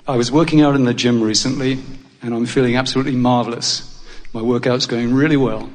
I was working out in the gym recently, and I'm feeling absolutely marvelous. My workout's going really well.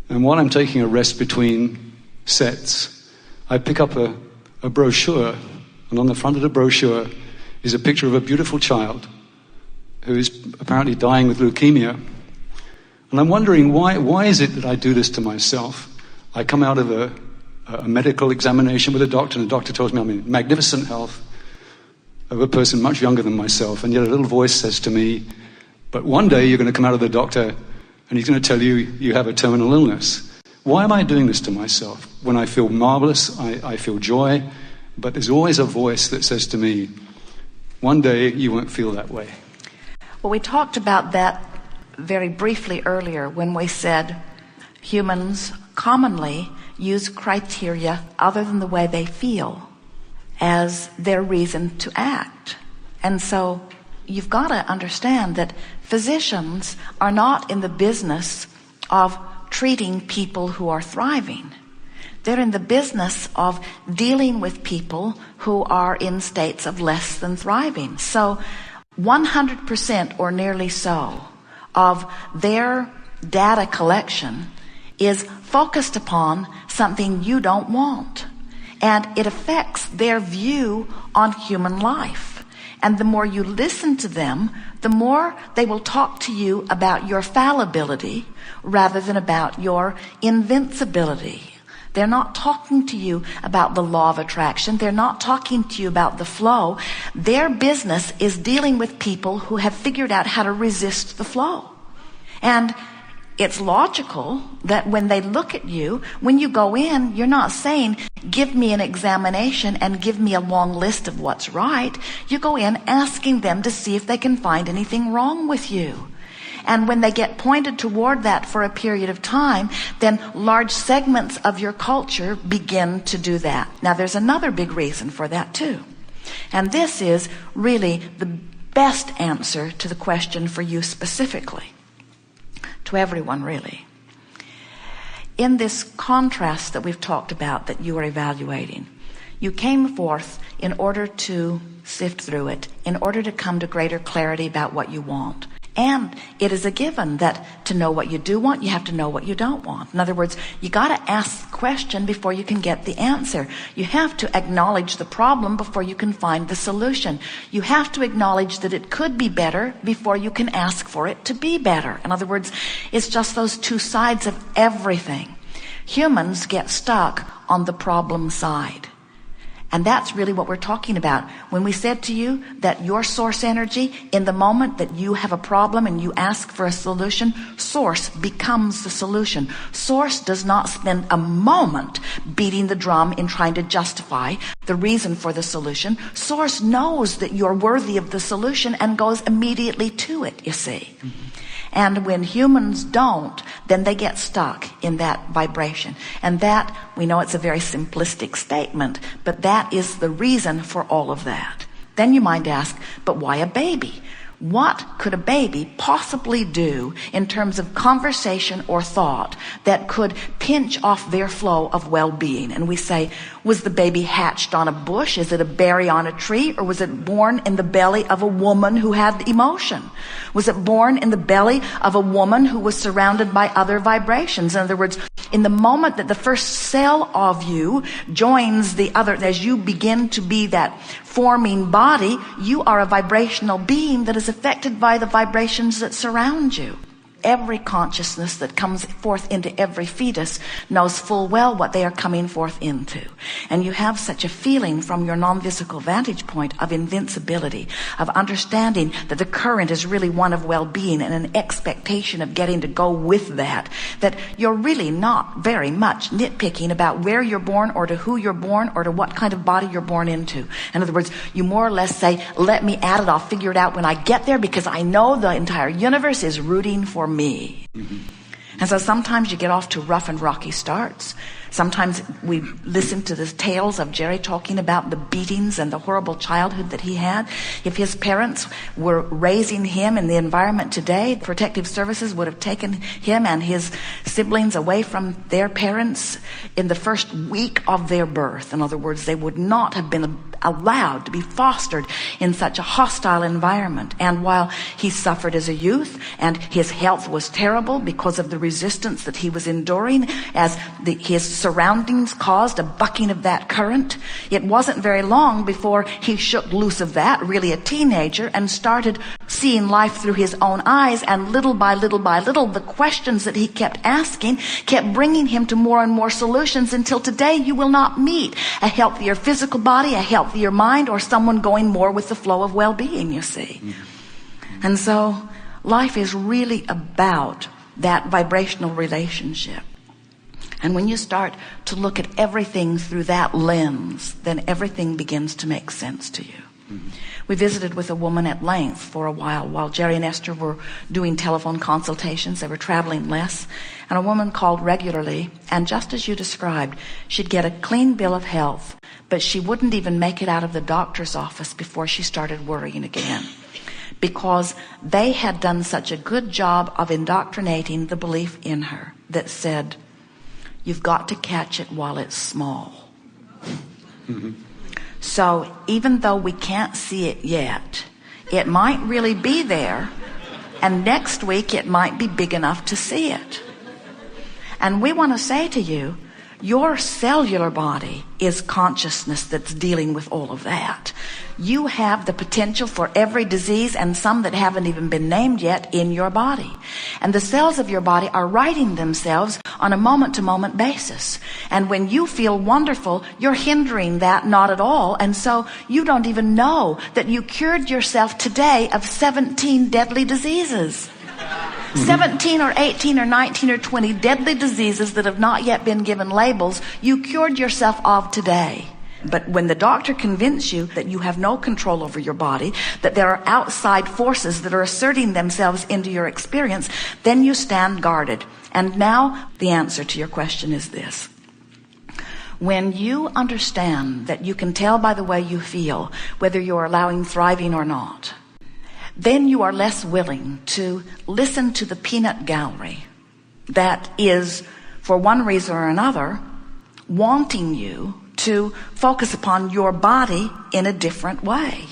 And while I'm taking a rest between sets, I pick up a brochure, and on the front of the brochure is a picture of a beautiful child who is apparently dying with leukemia. And I'm wondering, why is it that I do this to myself? I come out of a medical examination with a doctor, and the doctor tells me I'm in magnificent health of a person much younger than myself, and yet a little voice says to me, but one day you're going to come out of the doctor and he's going to tell you you have a terminal illness. Why am I doing this to myself? When I feel marvelous, I feel joy, but there's always a voice that says to me, one day you won't feel that way. Well, we talked about that very briefly earlier when we said humans commonly use criteria other than the way they feel as their reason to act. And so you've got to understand that physicians are not in the business of treating people who are thriving. They're in the business of dealing with people who are in states of less than thriving. So 100% or nearly so of their data collection is focused upon something you don't want. And it affects their view on human life. And the more you listen to them, the more they will talk to you about your fallibility rather than about your invincibility. They're not talking to you about the law of attraction. They're not talking to you about the flow. Their business is dealing with people who have figured out how to resist the flow. And it's logical that when they look at you, when you go in, you're not saying, give me an examination and give me a long list of what's right. You go in asking them to see if they can find anything wrong with you. And when they get pointed toward that for a period of time, then large segments of your culture begin to do that. Now, there's another big reason for that too. And this is really the best answer to the question for you specifically. To everyone, really. In this contrast that we've talked about that you are evaluating, you came forth in order to sift through it, in order to come to greater clarity about what you want. And it is a given that to know what you do want, you have to know what you don't want. In other words, you got to ask the question before you can get the answer. You have to acknowledge the problem before you can find the solution. You have to acknowledge that it could be better before you can ask for it to be better. In other words, it's just those two sides of everything. Humans get stuck on the problem side. And that's really what we're talking about. When we said to you that your source energy, in the moment that you have a problem and you ask for a solution, source becomes the solution. Source does not spend a moment beating the drum in trying to justify the reason for the solution. Source knows that you're worthy of the solution and goes immediately to it, you see. Mm-hmm. And when humans don't, then they get stuck in that vibration. And that, we know it's a very simplistic statement, but that is the reason for all of that. Then you might ask, but why a baby? What could a baby possibly do in terms of conversation or thought that could pinch off their flow of well-being? And we say, was the baby hatched on a bush? Is it a berry on a tree? Or was it born in the belly of a woman who had emotion? Was it born in the belly of a woman who was surrounded by other vibrations? In other words, in the moment that the first cell of you joins the other, as you begin to be that forming body, you are a vibrational being that is affected by the vibrations that surround you. Every consciousness that comes forth into every fetus knows full well what they are coming forth into. And you have such a feeling from your non-physical vantage point of invincibility, of understanding that the current is really one of well-being and an expectation of getting to go with that, that you're really not very much nitpicking about where you're born or to who you're born or to what kind of body you're born into. In other words, you more or less say, let me at it, I'll figure it out when I get there because I know the entire universe is rooting for me. Mm-hmm. And so sometimes you get off to rough and rocky starts. Sometimes we listen to the tales of Jerry talking about the beatings and the horrible childhood that he had. If his parents were raising him in the environment today, protective services would have taken him and his siblings away from their parents in the first week of their birth. In other words, they would not have been allowed to be fostered in such a hostile environment. And while he suffered as a youth and his health was terrible because of the resistance that he was enduring as his surroundings caused a bucking of that current, it wasn't very long before he shook loose of that, really a teenager, and started seeing life through his own eyes. And little by little by little, the questions that he kept asking kept bringing him to more and more solutions, until today you will not meet a healthier physical body, a healthier mind, or someone going more with the flow of well-being, you see. And so life is really about that vibrational relationship. And when you start to look at everything through that lens, then everything begins to make sense to you. We visited with a woman at length for a while Jerry and Esther were doing telephone consultations. They were traveling less. And a woman called regularly, and just as you described, she'd get a clean bill of health, but she wouldn't even make it out of the doctor's office before she started worrying again, because they had done such a good job of indoctrinating the belief in her that said, you've got to catch it while it's small. So even though we can't see it yet, it might really be there, and next week it might be big enough to see it. And we want to say to you, your cellular body is consciousness that's dealing with all of that. You have the potential for every disease, and some that haven't even been named yet, in your body. And the cells of your body are righting themselves on a moment-to-moment basis. And when you feel wonderful, you're hindering that not at all. And so you don't even know that you cured yourself today of 17 deadly diseases. 17 or 18 or 19 or 20 deadly diseases that have not yet been given labels, you cured yourself of today. But when the doctor convinces you that you have no control over your body, that there are outside forces that are asserting themselves into your experience, then you stand guarded. And now the answer to your question is this. When you understand that you can tell by the way you feel whether you're allowing thriving or not, then you are less willing to listen to the peanut gallery that is, for one reason or another, wanting you to focus upon your body in a different way.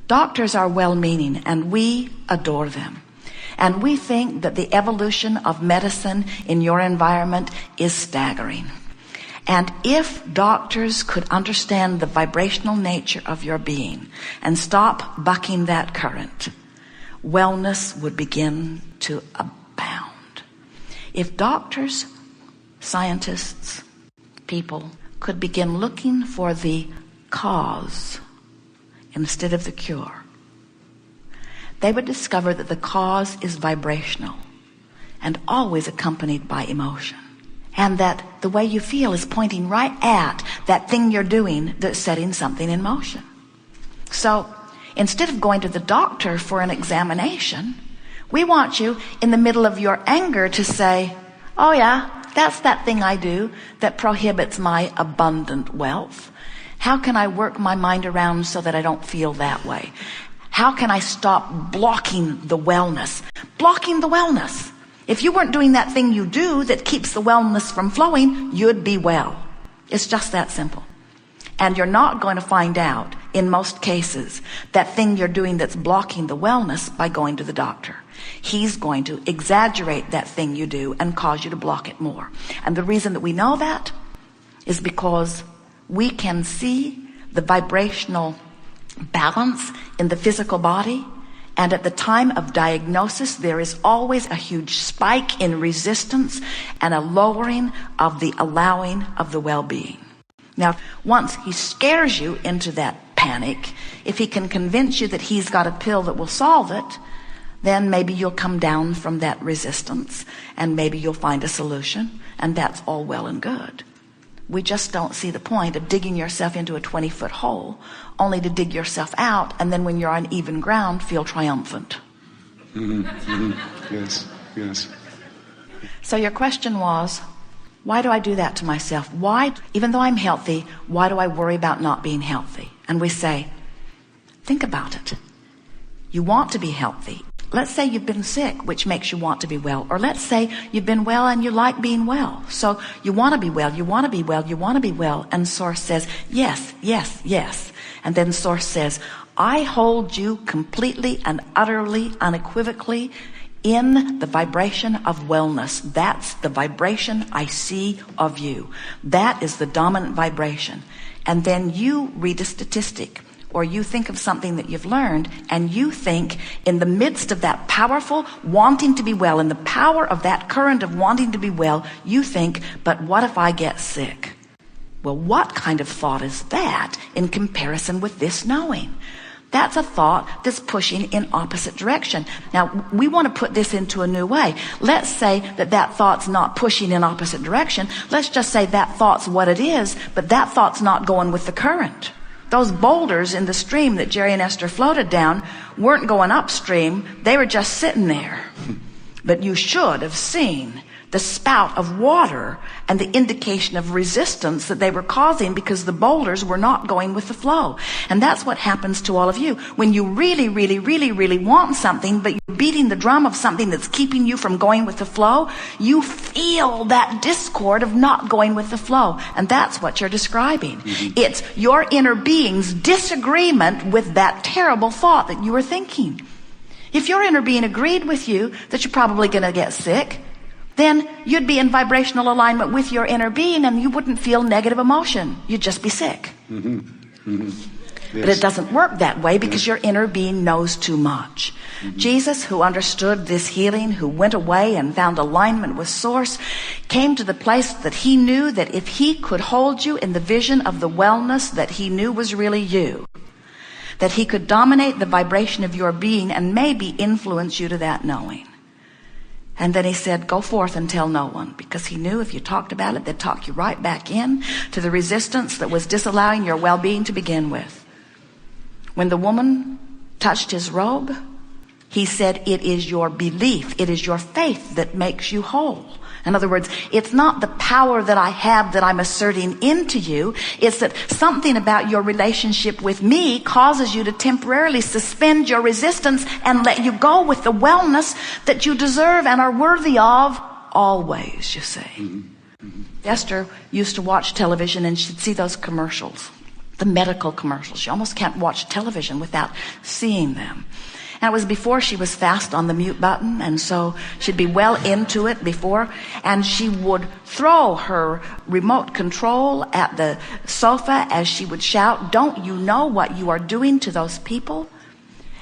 Doctors are well-meaning, and we adore them. And we think that the evolution of medicine in your environment is staggering. And if doctors could understand the vibrational nature of your being and stop bucking that current, wellness would begin to abound. If doctors, scientists, people could begin looking for the cause instead of the cure, they would discover that the cause is vibrational and always accompanied by emotion. And that the way you feel is pointing right at that thing you're doing that's setting something in motion. So instead of going to the doctor for an examination, we want you in the middle of your anger to say, oh yeah, that's that thing I do that prohibits my abundant wealth. How can I work my mind around so that I don't feel that way? How can I stop blocking the wellness? Blocking the wellness. If you weren't doing that thing you do that keeps the wellness from flowing, you'd be well. It's just that simple. And you're not going to find out, in most cases, that thing you're doing that's blocking the wellness by going to the doctor. He's going to exaggerate that thing you do and cause you to block it more. And the reason that we know that is because we can see the vibrational balance in the physical body. And at the time of diagnosis, there is always a huge spike in resistance and a lowering of the allowing of the well-being. Now, once he scares you into that panic, if he can convince you that he's got a pill that will solve it, then maybe you'll come down from that resistance and maybe you'll find a solution, and that's all well and good. We just don't see the point of digging yourself into a 20-foot hole only to dig yourself out, and then when you're on even ground, feel triumphant. Yes, yes. So your question was? Why do I do that to myself? Why, even though I'm healthy, why do I worry about not being healthy? And we say, think about it. You want to be healthy. Let's say you've been sick, which makes you want to be well. Or let's say you've been well and you like being well. So you want to be well, you want to be well, you want to be well. And Source says, yes, yes, yes. And then Source says, I hold you completely and utterly, unequivocally in the vibration of wellness. That's the vibration I see of you. That is the dominant vibration. And then you read a statistic, or you think of something that you've learned, and you think in the midst of that powerful wanting to be well, in the power of that current of wanting to be well, you think, but what if I get sick? Well, what kind of thought is that in comparison with this knowing? That's a thought that's pushing in opposite direction. Now, we want to put this into a new way. Let's say that thought's not pushing in opposite direction. Let's just say that thought's what it is, but that thought's not going with the current. Those boulders in the stream that Jerry and Esther floated down weren't going upstream. They were just sitting there. But you should have seen the spout of water and the indication of resistance that they were causing because the boulders were not going with the flow. And that's what happens to all of you. When you really, really, really, really want something, but you're beating the drum of something that's keeping you from going with the flow, you feel that discord of not going with the flow. And that's what you're describing. It's your inner being's disagreement with that terrible thought that you were thinking. If your inner being agreed with you that you're probably going to get sick, then you'd be in vibrational alignment with your inner being and you wouldn't feel negative emotion. You'd just be sick. Yes. But it doesn't work that way because your inner being knows too much. Jesus, who understood this healing, who went away and found alignment with Source, came to the place that he knew that if he could hold you in the vision of the wellness that he knew was really you, that he could dominate the vibration of your being and maybe influence you to that knowing. And then he said, go forth and tell no one, because he knew if you talked about it, they'd talk you right back in to the resistance that was disallowing your well-being to begin with. When the woman touched his robe, he said, it is your belief, it is your faith that makes you whole. In other words, it's not the power that I have that I'm asserting into you. It's that something about your relationship with me causes you to temporarily suspend your resistance and let you go with the wellness that you deserve and are worthy of always, you see. Esther used to watch television and she'd see those commercials, the medical commercials. She almost can't watch television without seeing them. And it was before she was fast on the mute button, and so she'd be well into it before, and she would throw her remote control at the sofa as she would shout, don't you know what you are doing to those people?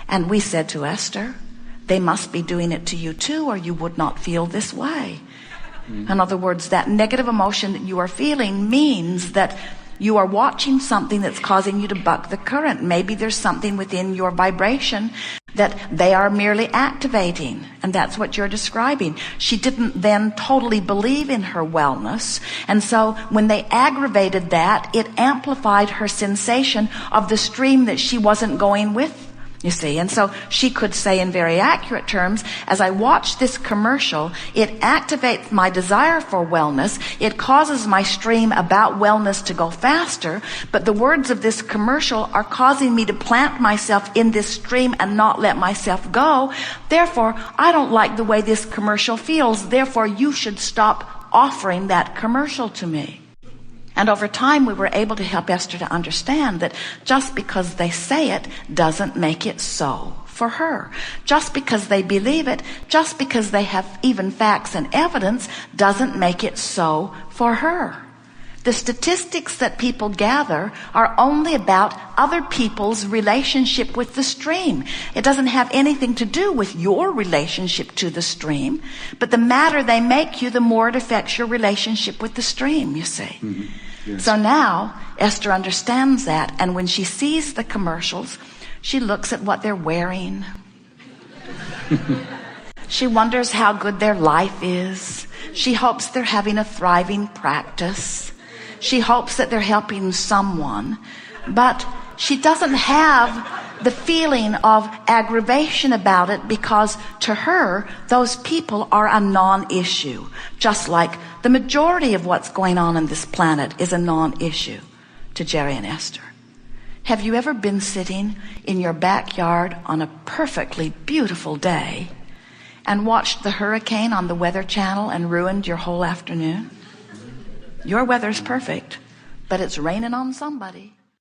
And we said to Esther, they must be doing it to you too, or you would not feel this way. In other words, that negative emotion that you are feeling means that you are watching something that's causing you to buck the current. Maybe there's something within your vibration that they are merely activating. And that's what you're describing. She didn't then totally believe in her wellness. And so when they aggravated that, it amplified her sensation of the stream that she wasn't going with. You see, and so she could say in very accurate terms, as I watch this commercial, it activates my desire for wellness. It causes my stream about wellness to go faster. But the words of this commercial are causing me to plant myself in this stream and not let myself go. Therefore, I don't like the way this commercial feels. Therefore, you should stop offering that commercial to me. And over time, we were able to help Esther to understand that just because they say it doesn't make it so for her. Just because they believe it, just because they have even facts and evidence, doesn't make it so for her. The statistics that people gather are only about other people's relationship with the stream. It doesn't have anything to do with your relationship to the stream, but the madder they make you, the more it affects your relationship with the stream, you see. Yes. So now Esther understands that, and when she sees the commercials, she looks at what they're wearing. She wonders how good their life is. She hopes they're having a thriving practice. She hopes that they're helping someone, but she doesn't have the feeling of aggravation about it, because to her, those people are a non-issue. Just like the majority of what's going on this planet is a non-issue to Jerry and Esther. Have you ever been sitting in your backyard on a perfectly beautiful day and watched the hurricane on the Weather Channel and ruined your whole afternoon? Your weather's perfect, but it's raining on somebody.